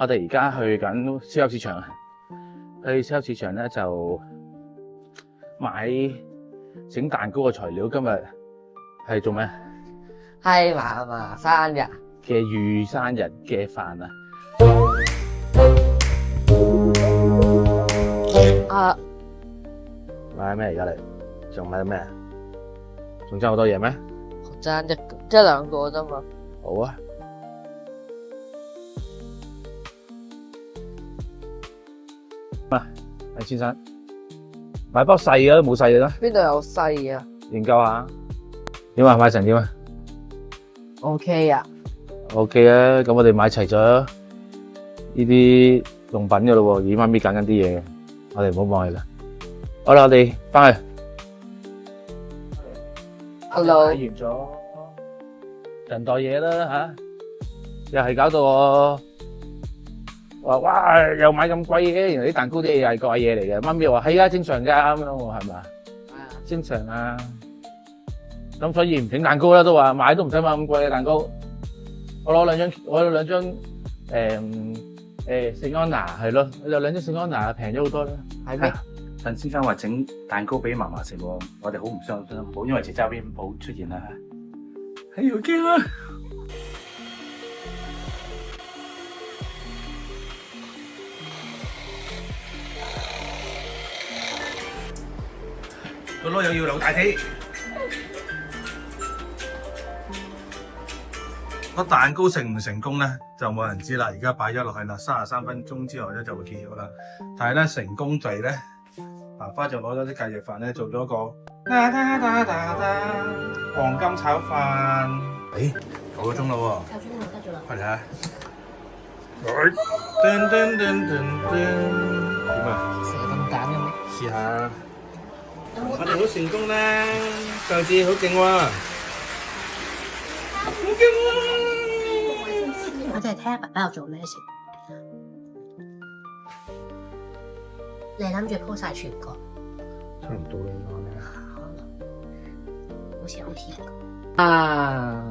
我哋而家去緊超級市場啊！去超級市場咧就買整蛋糕嘅材料。今日係做咩？係嫲嫲生日嘅預生日嘅飯啊！啊！買咩而家你？仲買咩？仲爭好多嘢咩？爭一兩個啫嘛。好啊！先生，買包細嘅都冇細嘅啦。邊度有細啊？研究下。點啊？買成點啊 ？OK 啊。OK 啊，咁我哋買齊咗呢啲用品嘅咯喎，姨媽咪揀緊啲嘢嘅，我哋唔好忘記啦。好啦，我哋翻去。Hello。買完咗人袋嘢啦吓，又係搞到我話哇，又買咁貴嘅，原來啲蛋糕啲嘢又係貴嘢嚟嘅。媽咪話係啊，正常㗎咁樣喎，係咪？正常啊。咁所以唔整蛋糕啦，都話買都唔使買咁貴嘅蛋糕。我攞兩張聖安娜係咯，有兩張聖安娜平咗好多啦。係咩？陳先生話整蛋糕俾嫲嫲食喎，我哋好唔傷心，好因為姐姐邊冇出現啦。哎呀，驚啦！個籮柚要留大氣。個蛋糕成唔成功咧，就冇人知啦。而家擺咗落去啦，33分鐘之後咧就會揭曉啦。但係咧成功就係咧，爸爸就攞咗啲隔夜飯咧做咗個黃金炒飯。誒，9個鐘啦喎，夠鐘啦，得咗啦。快嚟啊！噔噔噔噔噔，點啊？成日咁揀嘅咩？試下，我哋好成功啦！上次好勁喎，好勁喎！我淨係睇下爸爸有做咩食。你諗住鋪晒全個？差唔多啦，好似好甜。啊，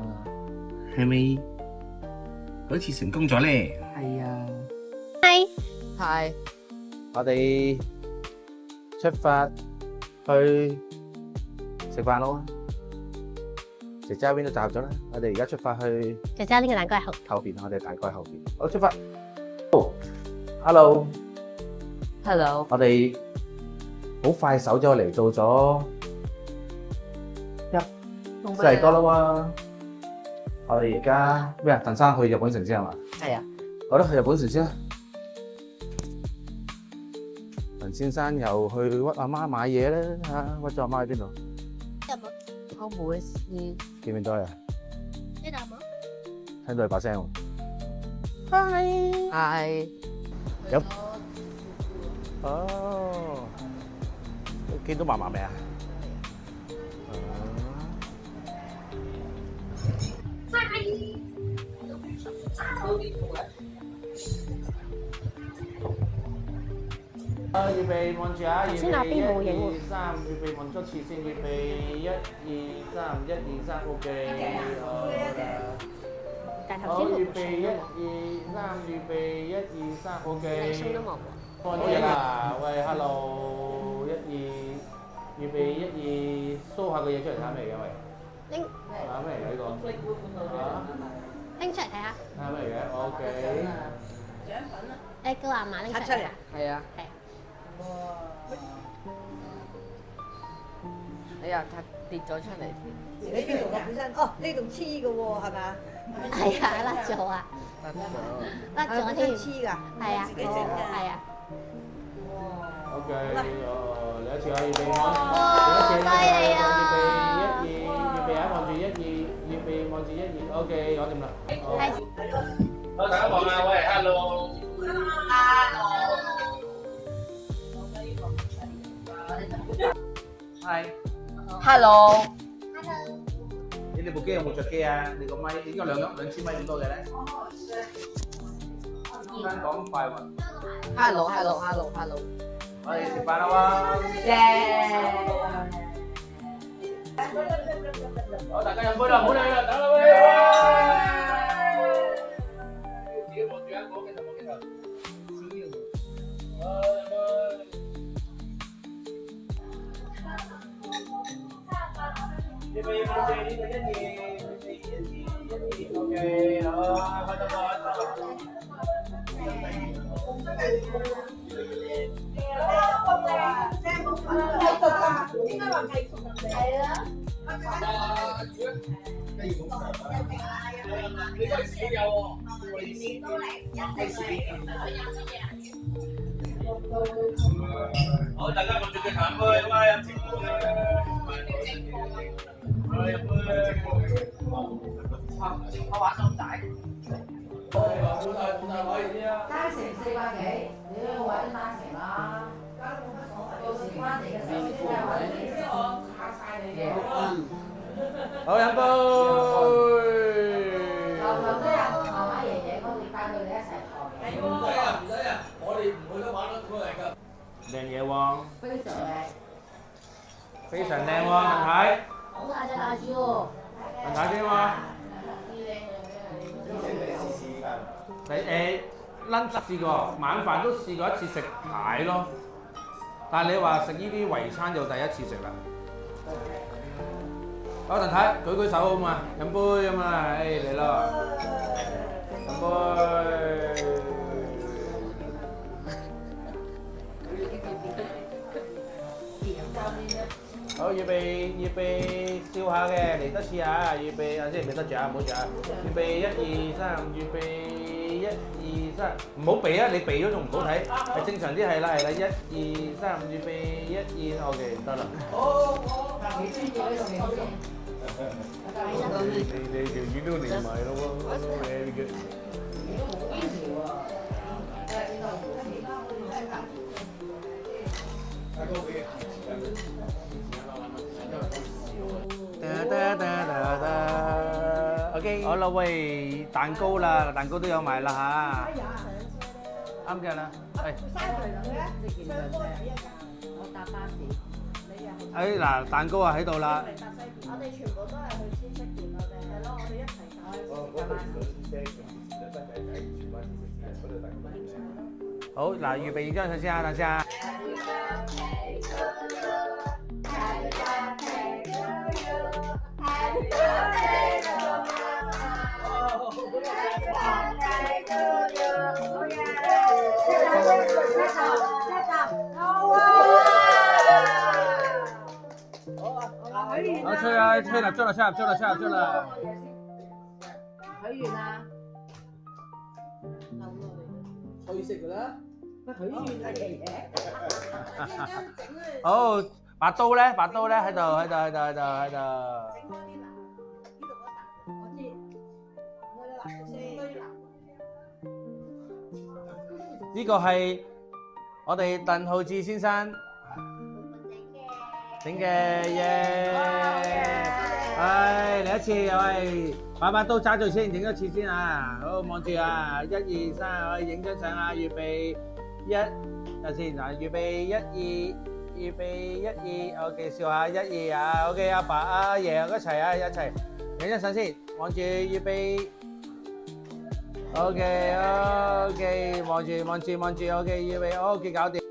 係咪？好似成功咗咧。係啊。係。係。我哋出發去食飯咯。姐姐邊都集咗啦，我哋而家出發去。姐姐呢個蛋糕係後邊，我哋蛋糕喺後邊。好，出發。Hello。Hello。我哋好快手咗嚟到咗西麗哥啦喎。我哋而家咩啊？鄧生去日本城先係嘛？係啊。好啦，去日本城先啦。陳先生又去屈阿媽買嘢啦嚇，屈咗阿媽喺邊度？日本。我唔會試。見唔見到啊？呢度冇。聽到你把聲喎。係。有。哦。見到嫲嫲未啊？預備望住啊！先那邊冇影喎。1、2、3，預備望咗前線，預備1、2、3，1、2、3，OK。但係好，預頭先冇備1、2、3，預備1、2、3，OK。送都冇喎。望住啦，喂，hello，1、2，預備1、2，show下個嘢出嚟睇咩嚟嘅喂？拎睇咩嚟嘅呢個？啊？拎出嚟睇下。睇咩嚟嘅？OK。誒，叫阿嫲拎出嚟睇下。係啊。係。哎呀，跌咗出嚟添。你邊度㗎本身？哦，呢度黐嘅喎，係嘛？係啊，甩咗啊！得咗。甩咗添。黐㗎。係啊。自己整㗎。係啊。 OK，嚟一次啊！預備望，哇，犀利啊！預備1、2，預備望住1、2，預備望住1、2，OK，搞掂啦。係。好，大家望啊！喂，hello。係。Hello。你部機有冇着機啊？你個咪應該兩支咪咁多嘅咧？香港快運。Hello。我哋食飯啦喎！耶！好，大家飲杯啦，唔好理啦，等啦喂！自己望住啊，冇鏡頭，冇鏡頭。OK， 好，開心好，大家望住佢行去，咁啊入正宮嘅，入去。我話手仔。單程400幾，你都揾單程啦。到時翻嚟嘅時候先睇揾你先，我嚇晒你嘅。好飲杯。頭都有媽媽爺爺，我哋帶佢哋一齊學。唔使啊，我哋唔去都玩得過嚟㗎。靚嘢喎，非常靚。非常靚喎，文太。好大隻大豬喎！文太邊喎？你lunch 試過，晚飯都試過一次食蟹咯，但係你話食呢啲圍餐就第一次食啦。好，文太舉舉手好嘛，飲杯咁啊，嚟咯，飲杯。好，預備笑下嘅，嚟得試下，預備啊先，未得住啊，唔好住啊，預備1、2、3，預備1、2、3，唔好避啊，你避咗仲唔好睇，係正常啲係啦，1、2、3，預備1、2 ，OK 得啦。你專業呢度未先？你條魚都連埋咯喎，very good。OK， 好啦，喂，蛋糕啦，蛋糕都有埋啦嚇，啱嘅啦，係。我搭巴士。誒嗱，蛋糕啊喺度啦。我哋全部都係去千色店嗰邊，係咯，我哋一齊好嗱，預備影張相先啊，等先啊。好吹啊！吹蠟燭啦！吹蠟燭啦！吹蠟燭啦！許願啊！翠色㗎啦。許願啊，爺爺。好，把刀咧喺度。整多啲嗱，呢度嗰笪，我知。我哋嗱，整多啲嗱。呢個係我哋鄧浩志先生整嘅耶！嚟一次，喂，把刀揸住先，整一次先啊！好，望住啊，1、2、3，我影張相啊，預備1，等先嗱，預備1、2 ，OK， 笑下1、2啊 ，OK， 阿爸阿爺一齊啊，一齊影張相先，望住預備 ，OK， 望住，OK，預備 ，OK，搞掂。